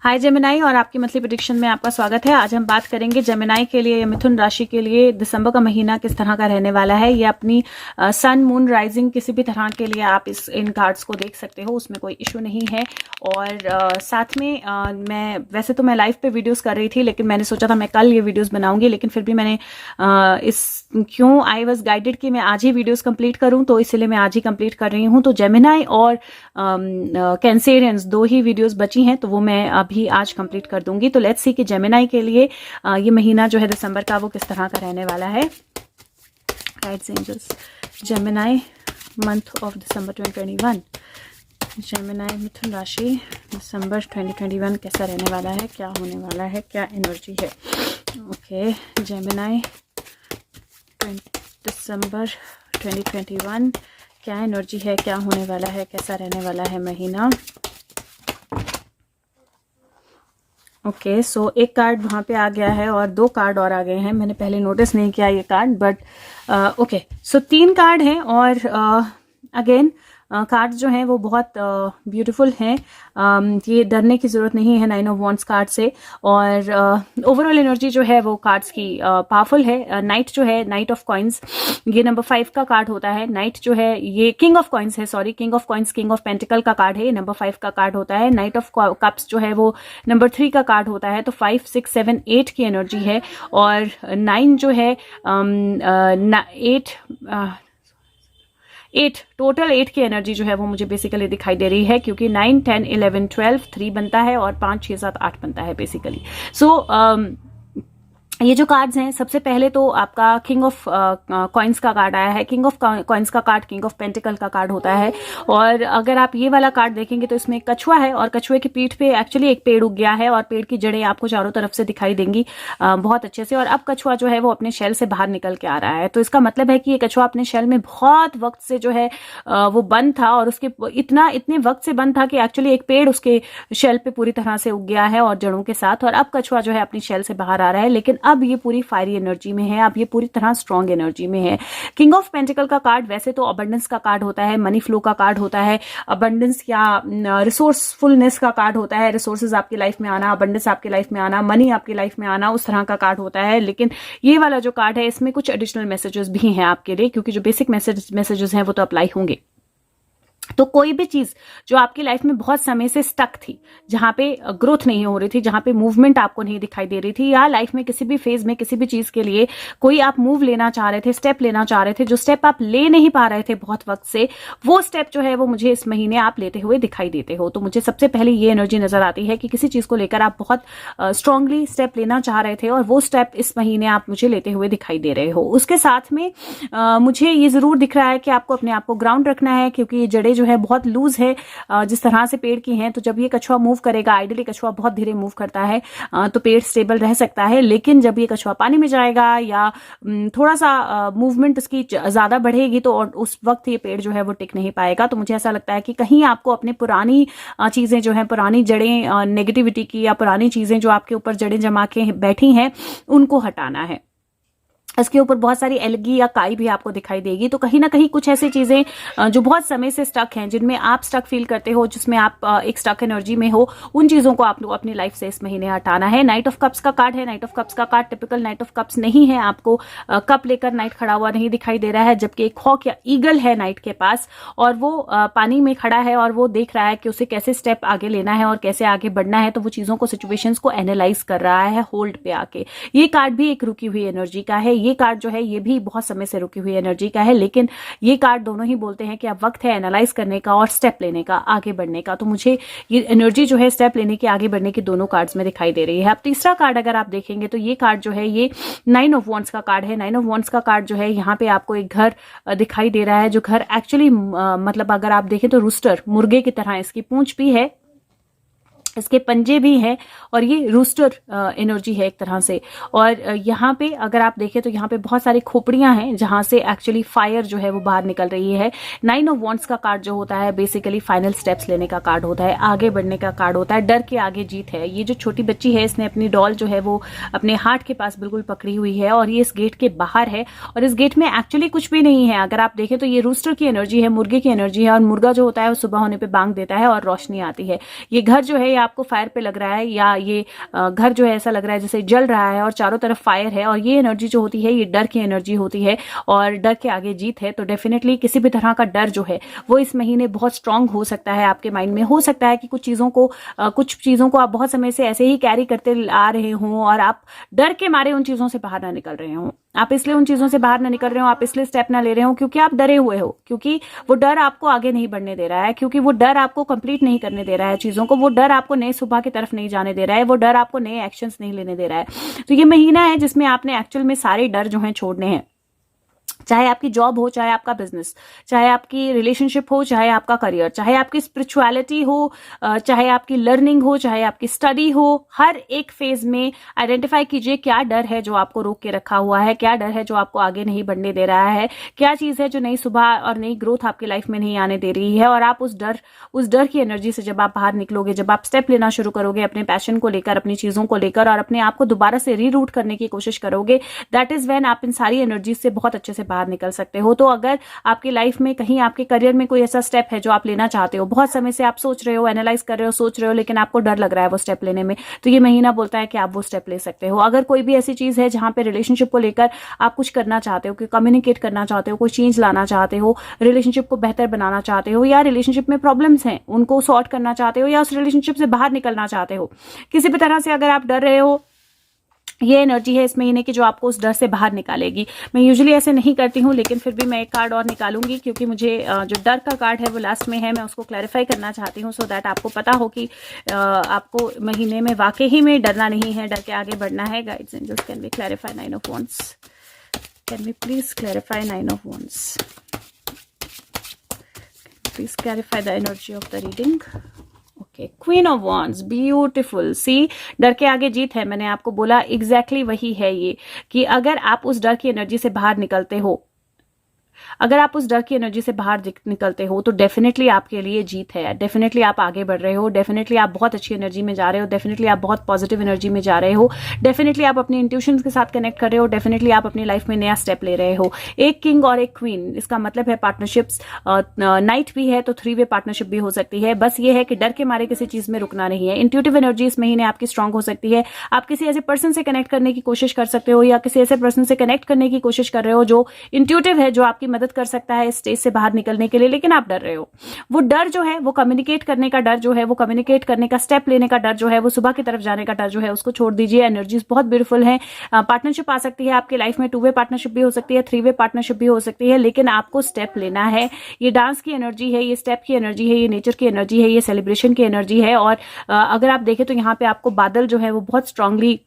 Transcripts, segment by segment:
हाय Gemini, और आपकी monthly prediction में आपका स्वागत है। आज हम बात करेंगे जेमिनाई के लिए, मिथुन राशि के लिए दिसंबर का महीना किस तरह का रहने वाला है। ये अपनी सन मून राइजिंग किसी भी तरह के लिए आप इन कार्ड्स को देख सकते हो, उसमें कोई इशू नहीं है। और साथ में मैं वैसे तो मैं लाइव पे वीडियोस कर रही थी, लेकिन मैंने सोचा था मैं कल ये वीडियोस बनाऊंगी, लेकिन फिर भी मैंने क्यों आई वॉज गाइडेड कि मैं आज ही वीडियोस कंप्लीट करूं, तो इसलिए मैं आज ही कंप्लीट कर रही हूं। तो जेमिनाई और कैंसेरियंस दो ही वीडियोस बची हैं, तो वो मैं अभी आज कंप्लीट कर दूंगी। तो लेट्स सी कि जेमिनाई के लिए ये महीना जो है दिसंबर का, वो किस तरह का रहने वाला है। Guides angels, Gemini month of December 2021। Gemini मिथुन राशि दिसंबर 2021 कैसा रहने वाला है, क्या होने वाला है, क्या एनर्जी है। ओके, जेमिनाई दिसंबर 2021 क्या एनर्जी है, क्या होने वाला है, कैसा रहने वाला है महीना। ओके, सो एक कार्ड वहाँ पे आ गया है और दो कार्ड और आ गए हैं। मैंने पहले नोटिस नहीं किया ये कार्ड, बट ओके, सो तीन कार्ड हैं। और अगेन कार्ड जो हैं वो बहुत ब्यूटीफुल हैं। ये डरने की ज़रूरत नहीं है 9 ऑफ वॉन्ड्स कार्ड से। और ओवरऑल एनर्जी जो है वो कार्ड्स की पावरफुल है। नाइट जो है, नाइट ऑफ कॉइन्स, ये नंबर 5 का कार्ड होता है। नाइट जो है ये किंग ऑफ कॉइन्स है, sorry, king of coins king of pentacle का कार्ड है, ये नंबर 5 का कार्ड होता है। नाइट ऑफ कप्स जो है वो नंबर 3 का कार्ड होता है। तो 5, 6, 7, 8 की एनर्जी है। और 9 जो है 8 टोटल 8 की एनर्जी जो है वो मुझे बेसिकली दिखाई दे रही है, क्योंकि 9, 10, 11, 12 3 बनता है और 5, 6, 7, 8 बनता है बेसिकली। सो ये जो कार्ड्स हैं, सबसे पहले तो आपका किंग ऑफ कॉइन्स का कार्ड आया है। किंग ऑफ कॉइन्स का कार्ड किंग ऑफ पेंटिकल का कार्ड होता है। और अगर आप ये वाला कार्ड देखेंगे तो इसमें कछुआ है, और कछुए की पीठ पे एक्चुअली एक पेड़ उग गया है, और पेड़ की जड़ें आपको चारों तरफ से दिखाई देंगी बहुत अच्छे से। और अब कछुआ जो है वो अपने शेल से बाहर निकल के आ रहा है। तो इसका मतलब है कि ये कछुआ अपने शेल में बहुत वक्त से जो है वो बंद था, और उसके इतने वक्त से बंद था कि एक्चुअली एक पेड़ उसके शेल पे पूरी तरह से उग गया है और जड़ों के साथ। और अब कछुआ जो है अपनी शेल से बाहर आ रहा है, लेकिन अब ये पूरी फायरी एनर्जी में है, अब ये पूरी तरह स्ट्रॉन्ग एनर्जी में है। किंग ऑफ पेंटिकल का कार्ड वैसे तो अबंडेंस का कार्ड होता है, मनी फ्लो का कार्ड होता है, अबंडेंस या रिसोर्सफुलनेस का कार्ड होता है। रिसोर्सेज आपकी लाइफ में आना, अबंडेंस आपकी लाइफ में आना, मनी आपकी लाइफ में आना, उस तरह का कार्ड होता है। लेकिन ये वाला जो कार्ड है, इसमें कुछ एडिशनल मैसेजेस भी हैं आपके लिए, क्योंकि जो बेसिक मैसेजेस हैं वो तो अप्लाई होंगे। तो कोई भी चीज जो आपकी लाइफ में बहुत समय से स्टक थी, जहां पे ग्रोथ नहीं हो रही थी, जहां पे मूवमेंट आपको नहीं दिखाई दे रही थी, या लाइफ में किसी भी फेज में किसी भी चीज के लिए कोई आप मूव लेना चाह रहे थे, स्टेप लेना चाह रहे थे, जो स्टेप आप ले नहीं पा रहे थे बहुत वक्त से, वो स्टेप जो है वो मुझे इस महीने आप लेते हुए दिखाई देते हो। तो मुझे सबसे पहले ये एनर्जी नजर आती है कि किसी चीज को लेकर आप बहुत स्ट्रांगली स्टेप लेना चाह रहे थे, और वो स्टेप इस महीने आप मुझे लेते हुए दिखाई दे रहे हो। उसके साथ में मुझे ये जरूर दिख रहा है कि आपको अपने आप को ग्राउंड रखना है, क्योंकि ये जड़ें जो है बहुत लूज है जिस तरह से पेड़ की हैं। तो जब ये कछुआ मूव करेगा, आइडियली कछुआ बहुत धीरे मूव करता है, तो पेड़ स्टेबल रह सकता है। लेकिन जब ये कछुआ पानी में जाएगा या थोड़ा सा मूवमेंट उसकी ज्यादा बढ़ेगी, तो उस वक्त ये पेड़ जो है वो टिक नहीं पाएगा। तो मुझे ऐसा लगता है कि कहीं आपको अपनी पुरानी चीजें जो है, पुरानी जड़ें नेगेटिविटी की, या पुरानी चीजें जो आपके ऊपर जड़ें जमा के बैठी हैं, उनको हटाना है। इसके ऊपर बहुत सारी एलगी या काई भी आपको दिखाई देगी। तो कहीं ना कहीं कुछ ऐसी चीजें जो बहुत समय से स्टक हैं, जिनमें आप स्टक फील करते हो, जिसमें आप एक स्टक एनर्जी में हो, उन चीजों को आप लोग अपनी लाइफ से इस महीने हटाना है। नाइट ऑफ कप्स का कार्ड है। नाइट ऑफ कप्स का card typical night of cups नहीं है। आपको कप लेकर नाइट खड़ा हुआ नहीं दिखाई दे रहा है, जबकि एक हॉक या ईगल है नाइट के पास, और वो पानी में खड़ा है, और वो देख रहा है कि उसे कैसे स्टेप आगे लेना है और कैसे आगे बढ़ना है। तो वो चीजों को, सिचुएशंस को एनालाइज कर रहा है होल्ड पे आके। ये कार्ड भी एक रुकी हुई एनर्जी का है। ये कार्ड जो है ये भी बहुत समय से रुकी हुई एनर्जी का है। लेकिन ये कार्ड दोनों ही बोलते हैं कि अब वक्त है एनालाइज करने का और स्टेप लेने का, आगे बढ़ने का। तो मुझे ये एनर्जी जो है स्टेप लेने की, आगे बढ़ने की दोनों कार्ड्स में दिखाई दे रही है। अब तीसरा कार्ड अगर आप देखेंगे तो ये कार्ड जो है ये 9 ऑफ वॉन्ड्स का कार्ड है। 9 ऑफ वॉन्ड्स का कार्ड जो है, यहाँ पे आपको एक घर दिखाई दे रहा है, जो घर एक्चुअली मतलब अगर आप देखें तो रूस्टर, मुर्गे की तरह इसकी पूंछ भी है, इसके पंजे भी हैं, और ये रूस्टर एनर्जी है एक तरह से। और यहाँ पे अगर आप देखें तो यहाँ पे बहुत सारी खोपड़ियां हैं, जहां से एक्चुअली फायर जो है वो बाहर निकल रही है। 9 ऑफ वॉन्ड्स का कार्ड जो होता है बेसिकली फाइनल स्टेप्स लेने का कार्ड होता है, आगे बढ़ने का कार्ड होता है, डर के आगे जीत है। ये जो छोटी बच्ची है, इसने अपनी डॉल जो है वो अपने हार्ट के पास बिल्कुल पकड़ी हुई है, और ये इस गेट के बाहर है, और इस गेट में एक्चुअली कुछ भी नहीं है। अगर आप देखें तो ये रूस्टर की एनर्जी है, मुर्गे की एनर्जी है, और मुर्गा जो होता है वो सुबह होने पर बांग देता है और रोशनी आती है। ये घर जो है आपको फायर पे लग रहा है, या ये घर जो है ऐसा लग रहा है जैसे जल रहा है और चारों तरफ फायर है, और ये एनर्जी जो होती है ये डर की एनर्जी होती है और डर के आगे जीत है। तो डेफिनेटली किसी भी तरह का डर जो है वो इस महीने बहुत स्ट्रांग हो सकता है आपके माइंड में। हो सकता है कि कुछ चीजों को आप बहुत समय से ऐसे ही कैरी करते आ रहे हों और आप डर के मारे उन चीजों से बाहर ना निकल रहे हों। आप इसलिए उन चीजों से बाहर ना निकल रहे हो, आप इसलिए स्टेप ना ले रहे हो क्योंकि आप डरे हुए हो, क्योंकि वो डर आपको आगे नहीं बढ़ने दे रहा है, क्योंकि वो डर आपको कंप्लीट नहीं करने दे रहा है चीजों को, वो डर आपको नए सुबह की तरफ नहीं जाने दे रहा है, वो डर आपको नए एक्शंस नहीं लेने दे रहा है। तो ये महीना है जिसमें आपने एक्चुअल में सारे डर जो हैं छोड़ने हैं। चाहे आपकी जॉब हो, चाहे आपका बिजनेस, चाहे आपकी रिलेशनशिप हो, चाहे आपका करियर, चाहे आपकी स्पिरिचुअलिटी हो, चाहे आपकी लर्निंग हो, चाहे आपकी स्टडी हो, हर एक फेज में आइडेंटिफाई कीजिए क्या डर है जो आपको रोक के रखा हुआ है, क्या डर है जो आपको आगे नहीं बढ़ने दे रहा है, क्या चीज है जो नई सुबह और नई ग्रोथ आपकी लाइफ में नहीं आने दे रही है। और आप उस डर की एनर्जी से जब आप बाहर निकलोगे, जब आप स्टेप लेना शुरू करोगे अपने पैशन को लेकर, अपनी चीजों को लेकर, और अपने आप को दोबारा से रीरूट करने की कोशिश करोगे, दैट इज व्हेन आप इन सारी एनर्जी से बहुत अच्छे से बाहर निकल सकते हो। तो अगर आपकी लाइफ में कहीं आपके करियर में कोई ऐसा स्टेप है जो आप लेना चाहते हो, बहुत समय से आप सोच रहे हो, एनालाइज कर रहे हो, सोच रहे हो, लेकिन आपको डर लग रहा है वो स्टेप लेने में, तो ये महीना बोलता है कि आप वो स्टेप ले सकते हो। अगर कोई भी ऐसी चीज है जहां पे रिलेशनशिप को लेकर आप कुछ करना चाहते हो, कि कम्युनिकेट करना चाहते हो, कोई चेंज लाना चाहते हो, रिलेशनशिप को बेहतर बनाना चाहते हो, या रिलेशनशिप में प्रॉब्लम्स हैं उनको सॉर्ट करना चाहते हो, या उस रिलेशनशिप से बाहर निकलना चाहते हो, किसी भी तरह से अगर आप डर रहे हो, ये एनर्जी है इस महीने की जो आपको उस डर से बाहर निकालेगी। मैं यूजुअली ऐसे नहीं करती हूँ, लेकिन फिर भी मैं एक कार्ड और निकालूंगी क्योंकि मुझे जो डर का कार्ड है वो लास्ट में है, मैं उसको क्लैरिफाई करना चाहती हूँ, सो दैट आपको पता हो कि आपको महीने में वाकई में डरना नहीं है, डर के आगे बढ़ना है। Guides angels, can we clarify 9 of wands? Can we please clarify 9 of wands? Please clarify the energy of the reading. Okay, queen of wands, beautiful. See, डर के आगे जीत है, मैंने आपको बोला एग्जैक्टली वही है ये, कि अगर आप उस डर की एनर्जी से बाहर निकलते हो, अगर आप उस डर की एनर्जी से बाहर निकलते हो, तो डेफिनेटली आपके लिए जीत है, डेफिनेटली आप आगे बढ़ रहे हो, डेफिनेटली आप बहुत अच्छी एनर्जी में जा रहे हो, डेफिनेटली आप बहुत पॉजिटिव एनर्जी में जा रहे हो, डेफिनेटली आप अपने इंट्यूशन के साथ कनेक्ट कर रहे हो, डेफिनेटली आप अपनी लाइफ में नया स्टेप ले रहे हो। एक किंग और एक क्वीन, इसका मतलब है पार्टनरशिप्स। नाइट भी है तो 3 वे पार्टनरशिप भी हो सकती है। बस ये है कि डर के मारे किसी चीज में रुकना नहीं है। इंट्यूटिव एनर्जी इस महीने आपकी स्ट्रांग हो सकती है। आप किसी ऐसे पर्सन से कनेक्ट करने की कोशिश कर सकते हो, या किसी ऐसे पर्सन से कनेक्ट करने की कोशिश कर रहे हो जो इंट्यूटिव है, जो आपकी मदद कर सकता है स्टेज से बाहर निकलने के लिए, लेकिन आप डर रहे हो। वो डर जो है, वो कम्युनिकेट करने का डर जो है, वो कम्युनिकेट करने का स्टेप लेने का डर जो है, वो सुबह की तरफ जाने का डर जो है, उसको छोड़ दीजिए। एनर्जीज बहुत ब्यूटीफुल है। पार्टनरशिप आ सकती है आपके लाइफ में, 2 वे पार्टनरशिप भी हो सकती है, 3 वे पार्टनरशिप भी हो सकती है, लेकिन आपको स्टेप लेना है। ये डांस की एनर्जी है, ये स्टेप की एनर्जी है, ये नेचर की एनर्जी है, ये सेलिब्रेशन की एनर्जी है। और अगर आप देखें तो यहाँ पे आपको बादल जो है वो बहुत स्ट्रांगली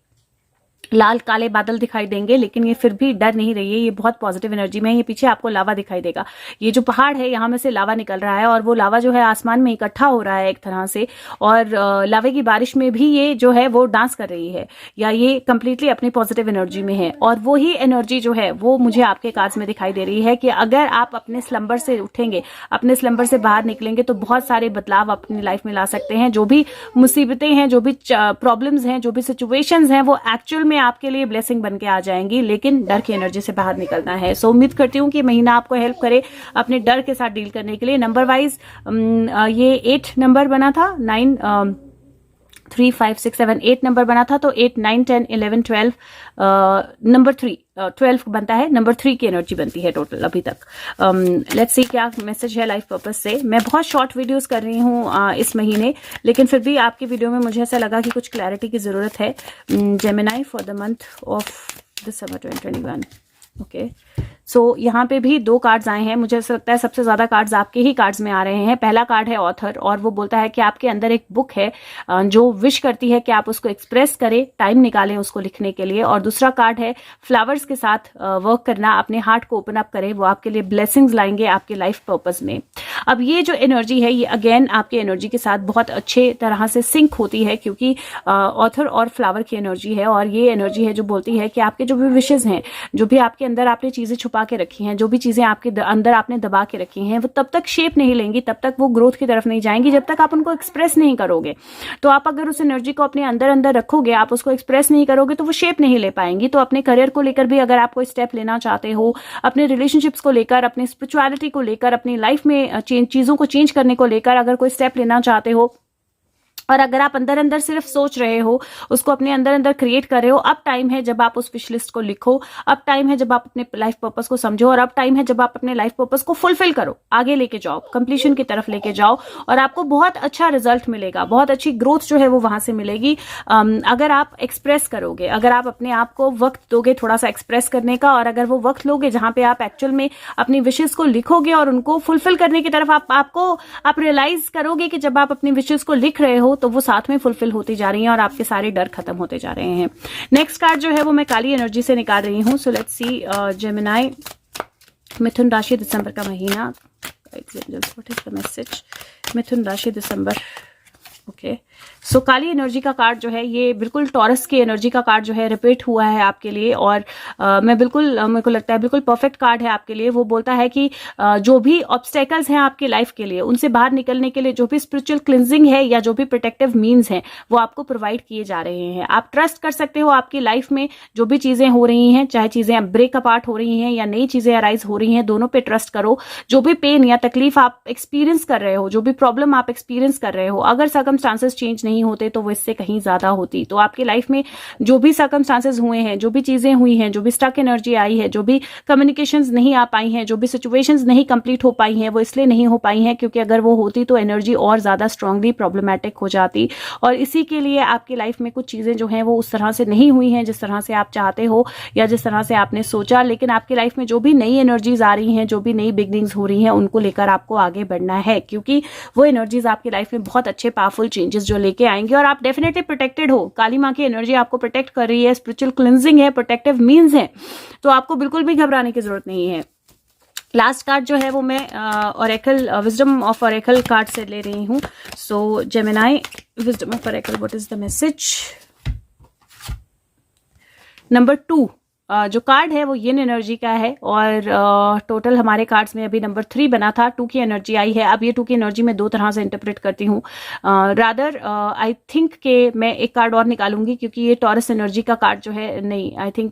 लाल काले बादल दिखाई देंगे, लेकिन ये फिर भी डर नहीं रही है, ये बहुत पॉजिटिव एनर्जी में है। ये पीछे आपको लावा दिखाई देगा, ये जो पहाड़ है यहाँ में से लावा निकल रहा है, और वो लावा जो है आसमान में इकट्ठा हो रहा है एक तरह से, और लावे की बारिश में भी ये जो है वो डांस कर रही है, या ये कंप्लीटली अपनी पॉजिटिव एनर्जी में है। और वो ही एनर्जी जो है वो मुझे आपके कार्ड्स में दिखाई दे रही है कि अगर आप अपने स्लंबर से उठेंगे, अपने स्लंबर से बाहर निकलेंगे, तो बहुत सारे बदलाव अपनी लाइफ में ला सकते हैं। जो भी मुसीबतें हैं, जो भी प्रॉब्लम्स हैं, जो भी सिचुएशंस हैं, वो एक्चुअल में आपके लिए ब्लेसिंग बन के आ जाएंगी, लेकिन डर की एनर्जी से बाहर निकलना है। सो उम्मीद करती हूँ कि महीना आपको हेल्प करे अपने डर के साथ डील करने के लिए। नंबर वाइज ये 8 नंबर बना था, 9 3 5 6 7 8 नंबर बना था, तो 8 9 10 11 12 नंबर 3 12 बनता है, नंबर 3 की एनर्जी बनती है टोटल अभी तक। लेट्स सी क्या मैसेज है लाइफ पर्पस से। मैं बहुत शॉर्ट वीडियोस कर रही हूँ इस महीने, लेकिन फिर भी आपकी वीडियो में मुझे ऐसा लगा कि कुछ क्लैरिटी की जरूरत है। Gemini for the month of December 2021। Okay, so यहाँ पे भी 2 कार्ड्स आए हैं। मुझे ऐसा लगता है सबसे ज्यादा कार्ड्स आपके ही कार्ड्स में आ रहे हैं। पहला कार्ड है ऑथर, और वो बोलता है कि आपके अंदर एक बुक है जो विश करती है कि आप उसको एक्सप्रेस करें, टाइम निकालें उसको लिखने के लिए। और दूसरा कार्ड है फ्लावर्स के साथ वर्क करना, अपने हार्ट को ओपन अप करें, वो आपके लिए ब्लेसिंग्स लाएंगे आपके लाइफ पर्पस में। अब ये जो एनर्जी है, ये अगेन आपकी एनर्जी के साथ बहुत अच्छे तरह से सिंक होती है, क्योंकि ऑथर और फ्लावर की एनर्जी है, और ये एनर्जी है जो बोलती है कि आपके जो भी विशेज हैं, जो भी आपके अंदर आपने चीजें छुपा के रखी हैं, जो भी चीजें आपके अंदर आपने दबा के रखी हैं, वो तब तक शेप नहीं लेंगी, तब तक वो ग्रोथ की तरफ नहीं जाएंगी, जब तक आप उनको एक्सप्रेस नहीं करोगे। तो आप अगर उस एनर्जी को अपने अंदर अंदर रखोगे, आप उसको एक्सप्रेस नहीं करोगे, तो वो शेप नहीं ले पाएंगी। तो अपने करियर को लेकर भी अगर आप कोई स्टेप लेना चाहते हो, अपने रिलेशनशिप्स को लेकर, अपनी स्पिरिचुअलिटी को लेकर, अपनी लाइफ में चीजों को चेंज करने को लेकर अगर कोई स्टेप लेना चाहते हो, और अगर आप अंदर अंदर सिर्फ सोच रहे हो, उसको अपने अंदर अंदर क्रिएट कर रहे हो, अब टाइम है जब आप उस विश लिस्ट को लिखो, अब टाइम है जब आप अपने लाइफ पर्पस को समझो, और अब टाइम है जब आप अपने लाइफ पर्पस को फुलफिल करो, आगे लेके जाओ, कंप्लीशन की तरफ लेके जाओ, और आपको बहुत अच्छा रिजल्ट मिलेगा, बहुत अच्छी ग्रोथ जो है वो वहां से मिलेगी। अगर आप एक्सप्रेस करोगे, अगर आप अपने आप को वक्त दोगे थोड़ा सा एक्सप्रेस करने का, और अगर वो वक्त लोगे जहां पे आप एक्चुअल में अपनी विशेष को लिखोगे और उनको फुलफिल करने की तरफ आप रियलाइज करोगे कि जब आप अपनी विशेष को लिख रहे हो तो वो साथ में फुलफिल होती जा रही हैं और आपके सारे डर खत्म होते जा रहे हैं। नेक्स्ट कार्ड जो है वो मैं काली एनर्जी से निकाल रही हूँ। सो लेट्स सी जेमिनाई, मिथुन राशि, दिसंबर का महीना, व्हाट इज द मैसेज, मिथुन राशि दिसंबर। ओके, सो काली एनर्जी का कार्ड जो है ये बिल्कुल टॉरस की एनर्जी का कार्ड जो है रिपीट हुआ है आपके लिए, और मेरे को लगता है बिल्कुल परफेक्ट कार्ड है आपके लिए। वो बोलता है कि जो भी ऑब्स्टेकल्स हैं आपकी लाइफ के लिए, उनसे बाहर निकलने के लिए जो भी स्पिरिचुअल क्लिंजिंग है या जो भी प्रोटेक्टिव मीन्स हैं वो आपको प्रोवाइड किए जा रहे हैं। आप ट्रस्ट कर सकते हो आपकी लाइफ में जो भी चीजें हो रही हैं, चाहे चीजें ब्रेक अपार्ट हो रही हैं या नई चीजें अराइज हो रही हैं, दोनों पे ट्रस्ट करो। जो भी पेन या तकलीफ आप एक्सपीरियंस कर रहे हो, जो भी प्रॉब्लम आप एक्सपीरियंस कर रहे हो, अगर सर्कमस्टांसेस चेंज नहीं होते तो वो इससे कहीं ज्यादा होती। तो आपकी लाइफ में जो भी सर्कमस्टांसेस हुए हैं, जो भी चीजें हुई हैं, जो भी स्टक एनर्जी आई है, जो भी कम्युनिकेशंस नहीं आ पाई हैं, जो भी सिचुएशंस नहीं कंप्लीट हो पाई हैं, वो इसलिए नहीं हो पाई हैं क्योंकि अगर वो होती तो एनर्जी और ज्यादा स्ट्रांगली प्रॉब्लमैटिक हो जाती। और इसी के लिए आपकी लाइफ में कुछ चीजें जो हैं वो उस तरह से नहीं हुई हैं जिस तरह से आप चाहते हो या जिस तरह से आपने सोचा। लेकिन आपकी लाइफ में जो भी नई एनर्जीज आ रही हैं, जो भी नई बिगनिंग्स हो रही हैं, उनको लेकर आपको आगे बढ़ना है, क्योंकि वो एनर्जीज आपकी लाइफ में बहुत अच्छे पावरफुल चेंजेस जो लेके आएंगे। और आप डेफिनेटली प्रोटेक्टेड हो, काली माँ की एनर्जी आपको प्रोटेक्ट कर रही है, स्पिरिचुअल क्लिंजिंग है, प्रोटेक्टिव मीन्स है, तो आपको बिल्कुल भी घबराने की जरूरत नहीं है। लास्ट कार्ड जो है वो मैं oracle, wisdom of oracle card से ले रही हूँ। So Gemini, wisdom of oracle, what is the message. Number 2 जो कार्ड है वो यिन एनर्जी का है, और टोटल हमारे कार्ड्स में अभी नंबर 3 बना था, 2 की एनर्जी आई है। अब ये 2 की एनर्जी मैं 2 तरह से इंटरप्रेट करती हूँ। रादर आई थिंक के मैं एक कार्ड और निकालूंगी क्योंकि ये टॉरस एनर्जी का कार्ड जो है, नहीं, आई थिंक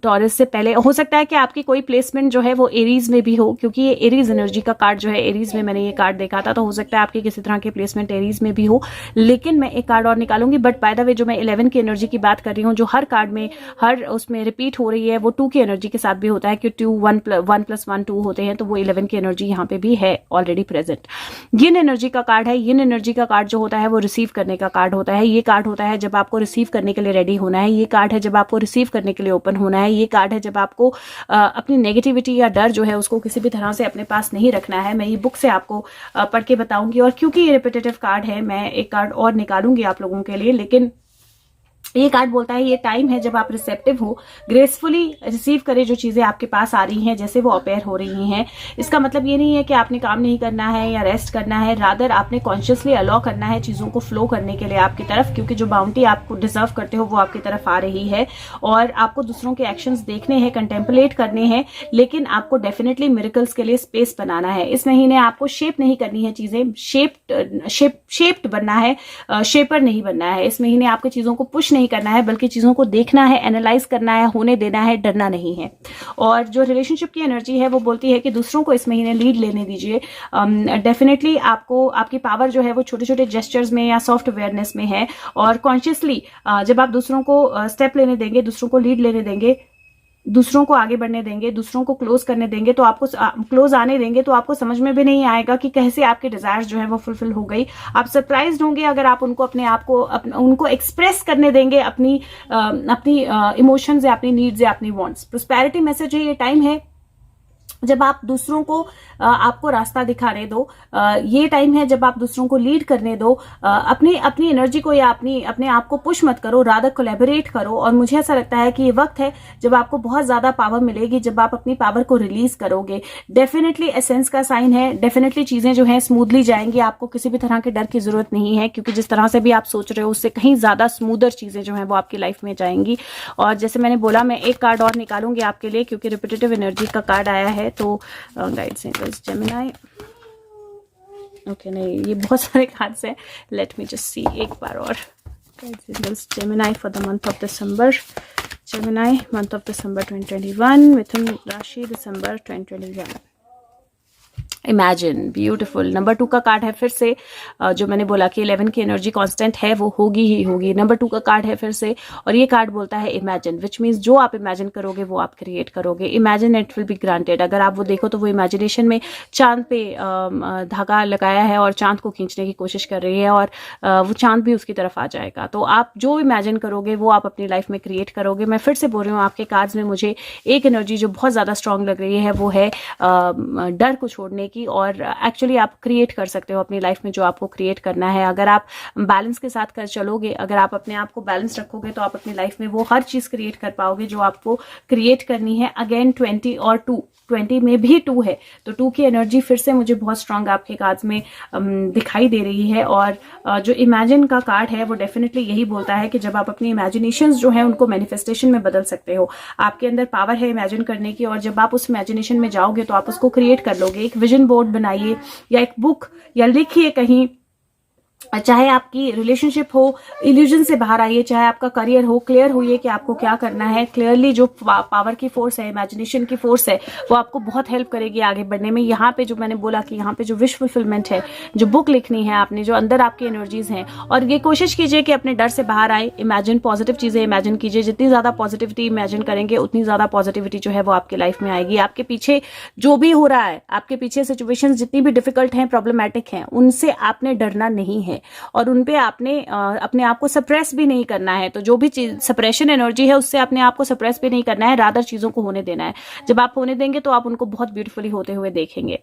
टॉरस से पहले हो सकता है कि आपकी कोई प्लेसमेंट जो है वो एरीज में भी हो, क्योंकि ये एरीज एनर्जी का कार्ड जो है, एरीज में मैंने ये कार्ड देखा था, तो हो सकता है आपकी किसी तरह की प्लेसमेंट एरीज में भी हो। लेकिन मैं एक कार्ड और निकालूंगी। बट बाय द वे जो मैं 11 की एनर्जी की बात कर रही हूँ, जो हर कार्ड में हर उसमें रिपीट हो रही है, वो 2 की एनर्जी के साथ भी होता है कि 1 + 1 2 होते हैं, तो वो 11 की एनर्जी यहाँ पे भी है ऑलरेडी प्रेजेंट। यिन एनर्जी का कार्ड है। यिन एनर्जी का कार्ड जो होता है वो रिसीव करने का कार्ड होता है। ये कार्ड होता है जब आपको रिसीव करने के लिए रेडी होना है, ये कार्ड है जब आपको रिसीव करने के लिए ओपन होना है, ये कार्ड है जब आपको अपनी नेगेटिविटी या डर जो है उसको किसी भी तरह से अपने पास नहीं रखना है। मैं ये बुक से आपको पढ़ के बताऊंगी, और क्योंकि ये रिपीटेटिव कार्ड है मैं एक कार्ड और निकालूंगी आप लोगों के लिए। लेकिन ये कार्ड बोलता है ये टाइम है जब आप रिसेप्टिव हो, ग्रेसफुली रिसीव करें जो चीजें आपके पास आ रही हैं जैसे वो अपेयर हो रही हैं। इसका मतलब ये नहीं है कि आपने काम नहीं करना है या रेस्ट करना है, रादर आपने कॉन्शियसली अलाउ करना है चीजों को फ्लो करने के लिए आपकी तरफ, क्योंकि जो बाउंड्री आपको डिजर्व करते हो वो आपकी तरफ आ रही है। और आपको दूसरों के एक्शंस देखने हैं, कंटेम्पलेट करने हैं, लेकिन आपको डेफिनेटली मिरेकल्स के लिए स्पेस बनाना है। इस महीने आपको शेप नहीं करनी है चीजें, शेप्ड बनना है, शेपर नहीं बनना है। इस महीने आपको चीजों को पुश नहीं करना है, बल्कि चीजों को देखना है, एनालाइज करना है, होने देना है, डरना नहीं है। और जो रिलेशनशिप की एनर्जी है वो बोलती है कि दूसरों को इस महीने लीड लेने दीजिए। डेफिनेटली आपको आपकी पावर जो है वो छोटे छोटे जेस्चर्स में या सॉफ्ट अवेयरनेस में है, और कॉन्शियसली जब आप दूसरों को स्टेप लेने देंगे, दूसरों को लीड लेने देंगे, दूसरों को आगे बढ़ने देंगे, दूसरों को क्लोज करने देंगे, तो आपको क्लोज आने देंगे, तो आपको समझ में भी नहीं आएगा कि कैसे आपके डिजायर्स जो है वो फुलफिल हो गई। आप सरप्राइज्ड होंगे अगर आप उनको अपने आप को उनको एक्सप्रेस करने देंगे अपनी इमोशंस या अपनी नीड्स या अपनी वांट्स। प्रोस्पेरिटी मैसेज है, ये टाइम है जब आप दूसरों को आपको रास्ता दिखाने दो, ये टाइम है जब आप दूसरों को लीड करने दो, अपनी एनर्जी को या अपने आप को पुश मत करो, रादर कोलैबोरेट करो। और मुझे ऐसा लगता है कि ये वक्त है जब आपको बहुत ज्यादा पावर मिलेगी, जब आप अपनी पावर को रिलीज करोगे। डेफिनेटली एसेंस का साइन है, डेफिनेटली चीजें जो है स्मूथली जाएंगी, आपको किसी भी तरह के डर की जरूरत नहीं है, क्योंकि जिस तरह से भी आप सोच रहे हो उससे कहीं ज्यादा स्मूदर चीजें जो है वो आपकी लाइफ में जाएंगी। और जैसे मैंने बोला, मैं एक कार्ड और निकालूंगी आपके लिए क्योंकि रिपीटेटिव एनर्जी का कार्ड आया है। तो गाइड्स जेमिनाई, ओके, नहीं, ये बहुत सारे कार्ड्स हैं, लेट मी जस्ट सी एक बार और। Gemini for the month of December, Gemini month of December 2021, मिथुन राशि दिसंबर 2021। Imagine, beautiful. नंबर 2 का कार्ड है फिर से, जो मैंने बोला कि 11 की एनर्जी कांस्टेंट है वो होगी ही होगी। नंबर 2 का कार्ड है फिर से, और ये कार्ड बोलता है इमेजिन, विच मीन्स जो आप इमेजिन करोगे वो आप क्रिएट करोगे। Imagine it will be granted. अगर आप वो देखो तो वो इमेजिनेशन में चांद पे धागा लगाया है और चांद को खींचने की कोशिश कर रही है, और वो चांद भी उसकी तरफ आ जाएगा। तो आप जो इमेजिन करोगे वो आप अपनी लाइफ में क्रिएट करोगे। मैं फिर से बोल रही हूँ, आपके कार्ड्स में मुझे एक एनर्जी जो बहुत ज़्यादा स्ट्रांग लग रही है वो है डर को छोड़ने की, और एक्चुअली आप क्रिएट कर सकते हो अपनी लाइफ में जो आपको क्रिएट करना है। अगर आप बैलेंस के साथ कर चलोगे, अगर आप अपने आप को बैलेंस रखोगे तो आप अपनी लाइफ में वो हर चीज क्रिएट कर पाओगे जो आपको क्रिएट करनी है। अगेन 20 और 2, 20 में भी 2 है, तो 2 की एनर्जी फिर से मुझे बहुत स्ट्रांग आपके कार्ड्स में दिखाई दे रही है। और जो इमेजिन का कार्ड है वो डेफिनेटली यही बोलता है कि जब आप अपनी इमेजिनेशंस जो है उनको मैनिफेस्टेशन में बदल सकते हो। आपके अंदर पावर है इमेजिन करने की, और जब आप उस इमेजिनेशन में जाओगे तो आप उसको क्रिएट कर लोगे। एक विजन बोर्ड बनाइए या एक बुक या लिखिए कहीं, चाहे आपकी रिलेशनशिप हो, इल्यूजन से बाहर आइए, चाहे आपका करियर हो, क्लियर हुई कि आपको क्या करना है। क्लियरली जो पावर की फोर्स है, इमेजिनेशन की फोर्स है, वो आपको बहुत हेल्प करेगी आगे बढ़ने में। यहाँ पे जो मैंने बोला कि यहाँ पे जो विश फुलफिलमेंट है, जो बुक लिखनी है आपने, जो अंदर आपकी एनर्जीज हैं, और ये कोशिश कीजिए कि अपने डर से बाहर आए। इमेजिन पॉजिटिव चीजें इमेजिन कीजिए। जितनी ज्यादा पॉजिटिविटी इमेजिन करेंगे उतनी ज्यादा पॉजिटिविटी जो है वो आपकी लाइफ में आएगी। आपके पीछे जो भी हो रहा है, आपके पीछे सिचुएशंस जितनी भी डिफिकल्ट हैं, प्रॉब्लमैटिक हैं, उनसे आपने डरना नहीं है, और उन पे आपने अपने आप को सप्रेस भी नहीं करना है। तो जो भी चीज सप्रेशन एनर्जी है उससे अपने आप को सप्रेस भी नहीं करना है, रादर चीजों को होने देना है। जब आप होने देंगे तो आप उनको बहुत ब्यूटीफुली होते हुए देखेंगे।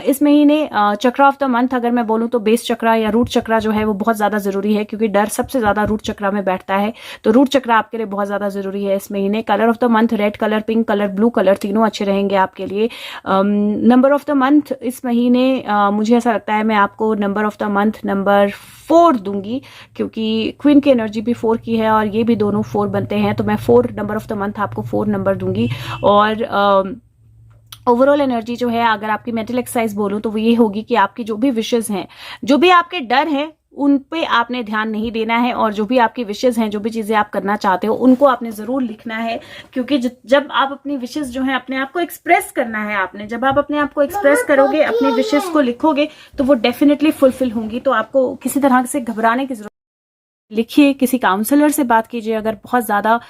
इस महीने चक्र ऑफ द मंथ अगर मैं बोलूं तो बेस चक्रा या रूट चक्रा जो है वो बहुत ज्यादा जरूरी है, क्योंकि डर सबसे ज्यादा रूट चक्रा में बैठता है। तो रूट चक्रा आपके लिए बहुत ज्यादा जरूरी है इस महीने। Colour of the month red colour, pink colour, blue colour, तीनों अच्छे रहेंगे आपके लिए। नंबर ऑफ द मंथ इस महीने मुझे ऐसा लगता है मैं आपको number of the month number 4 दूंगी, क्योंकि क्वीन की एनर्जी भी 4 की है और ये भी दोनों 4 बनते हैं। तो मैं 4 नंबर ऑफ द मंथ आपको 4 नंबर दूंगी। और ओवरऑल एनर्जी जो है, अगर आपकी मेंटल एक्सरसाइज बोलूं तो वो ये होगी कि आपकी जो भी विशेज हैं, जो भी आपके डर हैं, उन पे आपने ध्यान नहीं देना है, और जो भी आपकी विशेज हैं, जो भी चीजें आप करना चाहते हो, उनको आपने जरूर लिखना है। क्योंकि जब आप अपनी विशेज जो है अपने आप को एक्सप्रेस करना है, आपने जब आप अपने आप को एक्सप्रेस करोगे, अपनी विशेज को लिखोगे, तो वो डेफिनेटली फुलफिल होंगी। तो आपको किसी तरह से घबराने की जरूरत, लिखिए, किसी काउंसलर से बात कीजिए। अगर बहुत ज़्यादा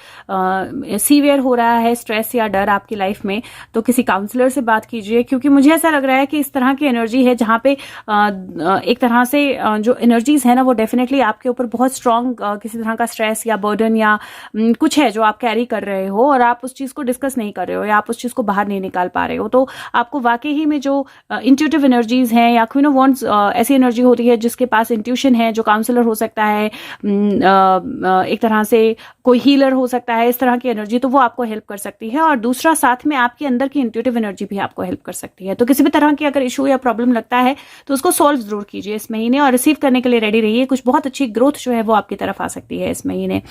सीवियर हो रहा है स्ट्रेस या डर आपकी लाइफ में, तो किसी काउंसलर से बात कीजिए। क्योंकि मुझे ऐसा लग रहा है कि इस तरह की एनर्जी है जहाँ पे एक तरह से जो एनर्जीज है ना, वो डेफिनेटली आपके ऊपर बहुत स्ट्रांग किसी तरह का स्ट्रेस या बर्डन या कुछ है जो आप कैरी कर रहे हो, और आप उस चीज़ को डिस्कस नहीं कर रहे हो, या आप उस चीज़ को बाहर नहीं निकाल पा रहे हो। तो आपको वाकई ही में जो इंट्यूटिव एनर्जीज हैं, या क्वीन ऑफ वॉन्ड्स ऐसी एनर्जी होती है जिसके पास इंट्यूशन है, जो काउंसलर हो सकता है, एक तरह से कोई हीलर हो सकता है, इस तरह की एनर्जी, तो वो आपको हेल्प कर सकती है। और दूसरा, साथ में आपके अंदर की इंट्यूटिव एनर्जी भी आपको हेल्प कर सकती है। तो किसी भी तरह की अगर इशू या प्रॉब्लम लगता है तो उसको सॉल्व जरूर कीजिए इस महीने, और रिसीव करने के लिए रेडी रहिए। कुछ बहुत अच्छी ग्रोथ जो है वो आपकी तरफ आ सकती है इस महीने।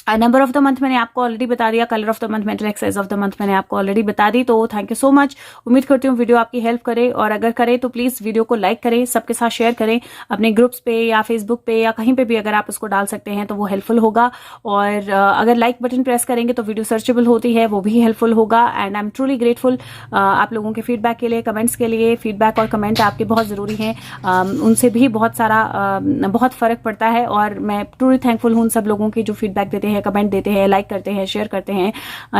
नंबर ऑफ द मंथ मैंने आपको ऑलरेडी बता दिया, colour of the month, mental exercise of the month मैंने आपको ऑलरेडी बता दी। तो थैंक यू सो मच। उम्मीद करती हूँ वीडियो आपकी हेल्प करे, और अगर करे तो प्लीज वीडियो को लाइक करें, सबके साथ शेयर करें, अपने ग्रुप्स पे या फेसबुक पे या कहीं पे भी अगर आप उसको डाल सकते हैं तो वो हेल्पफुल होगा। और अगर लाइक बटन प्रेस करेंगे तो वीडियो सर्चेबल होती है, वो भी हेल्पफुल होगा। And I am truly grateful आप लोगों के फीडबैक के लिए, कमेंट्स के लिए। फीडबैक और कमेंट आपके बहुत जरूरी हैं, उनसे भी बहुत फर्क पड़ता है, और मैं ट्रूली थैंकफुल हूँ उन सब लोगों की जो फीडबैक देते हैं, कमेंट देते हैं, लाइक करते हैं, शेयर करते हैं।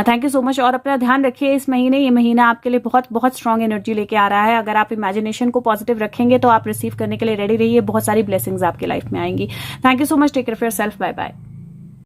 Thank you so much. और अपना ध्यान रखिए इस महीने, ये महीना आपके लिए बहुत बहुत स्ट्रांग एनर्जी लेके आ रहा है। अगर आप इमेजिनेशन को पॉजिटिव रखेंगे तो आप रिसीव करने के लिए रेडी रहिए, बहुत सारी ब्लेसिंग्स आपकी लाइफ में आएंगी। Thank you so much. Take care of yourself. Bye bye.